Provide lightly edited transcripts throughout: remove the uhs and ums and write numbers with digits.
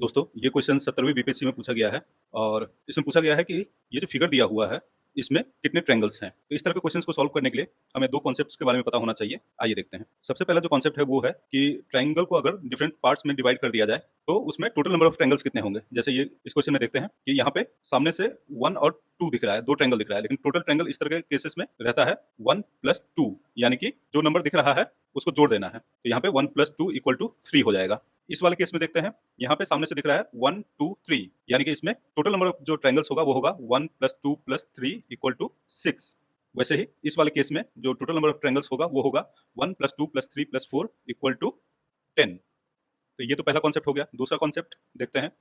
दोस्तों, ये question 17वीं BPSC में पूछा गया है और इसमें पूछा गया है कि ये जो फिगर दिया हुआ है, इसमें कितने ट्रायंगल्स हैं? तो इस तरह के क्वेश्चंस को सॉल्व करने के लिए हमें 2 कॉन्सेप्ट्स के बारे में पता होना चाहिए। आइए देखते हैं। सबसे पहला जो कॉन्सेप्ट है वो है कि ट्रायंगल को अगर डिफरेंट पार्ट्स में डिवाइड कर दिया जाए, तो उसमें टोटल नंबर ऑफ ट्रायंगल्स कितने होंगे? जैसे ये इस क्वेश्चन में देखते हैं कि यहाँ पे सामने से 1 और 2 दिख रहा है, 2 ट्रायंगल दिख रहा है, लेकिन टोटल ट्रायंगल इस तरह के केसेस में रहता है 1 प्लस 2, यानी कि जो नंबर दिख रहा है उसको जोड़ देना है। तो यहाँ पे 1 प्लस 2 इक्वल टू 3 हो जाएगा। इस वाले केस में देखते हैं, यहाँ पे सामने से दिख रहा है 1 2 3, यानी कि इसमें टोटल नंबर ऑफ जो ट्रायंगल्स होगा वो होगा 1 प्लस 2 प्लस 3 इक्वल टू 6। वैसे ही इस वाले केस में जो टोटल नंबर ऑफ ट्रायंगल्स होगा वो होगा 1 plus 2 plus 3 plus 4 equal to 10। तो ये तो पहला कॉन्सेप्ट हो गया। दूसरा कॉन्सेप्ट देखते हैं।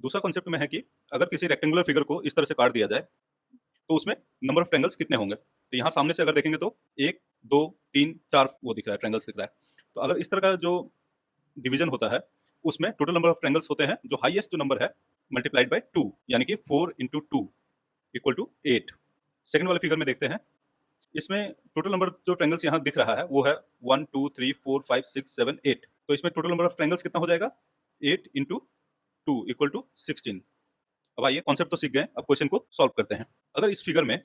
दूसरा कॉन्सेप्ट में है कि अगर किसी रेक्टेंगुलर फिगर को इस तरह से काट दिया जाए, तो उसमें नंबर ऑफ ट्रायंगल्स कितने होंगे? तो यहाँ सामने से अगर देखेंगे तो 1 2 3 4 वो दिख रहा है, ट्रायंगल्स दिख रहा है। तो अगर इस तरह का जो डिवीजन होता है, उसमें टोटल नंबर ऑफ ट्रायंगल्स होते हैं, जो हाईएस्ट जो नंबर है मल्टीप्लाइड बाय 2, यानी कि 4 इंटू 2 इक्वल टू 8। सेकंड वाले फिगर में देखते हैं। इसमें टोटल नंबर जो ट्रायंगल्स यहाँ दिख रहा है वो है 1 2 3 4 5 6 7 8। तो इसमें टोटल नंबर ऑफ ट्रायंगल्स कितना हो जाएगा? 8 इंटू 2 इक्वल टू 16। अब आइए, कॉन्सेप्ट तो सीख गए, अब क्वेश्चन को सॉल्व करते हैं। अगर इस फिगर में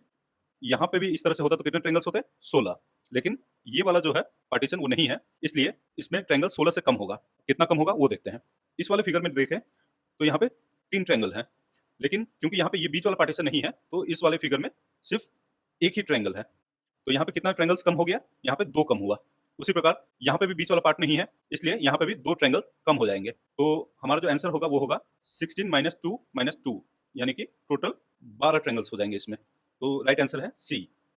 यहाँ पे भी इस तरह से होता तो कितने ट्रायंगल्स होते? 16। लेकिन ये वाला जो है पार्टीशन वो नहीं है, इसलिए इसमें ट्रायंगल 16 से कम होगा। कितना कम होगा वो देखते हैं। इस वाले फिगर में देखें तो यहाँ पे 3 ट्रायंगल हैं, लेकिन क्योंकि यहाँ पे ये बीच वाला पार्टीशन नहीं है, तो इस वाले फिगर में सिर्फ एक ही ट्रायंगल है। तो यहाँ पे कितना ट्रायंगल्स कम हो गया? यहाँ पे 2 कम हुआ। उसी प्रकार यहाँ पे भी बीच वाला पार्ट नहीं है, इसलिए यहाँ पे भी 2 ट्रायंगल्स कम हो जाएंगे। तो हमारा जो आंसर होगा वो होगा 16 माइनस 2 माइनस 2, यानी कि टोटल 12 ट्रायंगल्स हो जाएंगे इसमें। तो राइट आंसर है सी।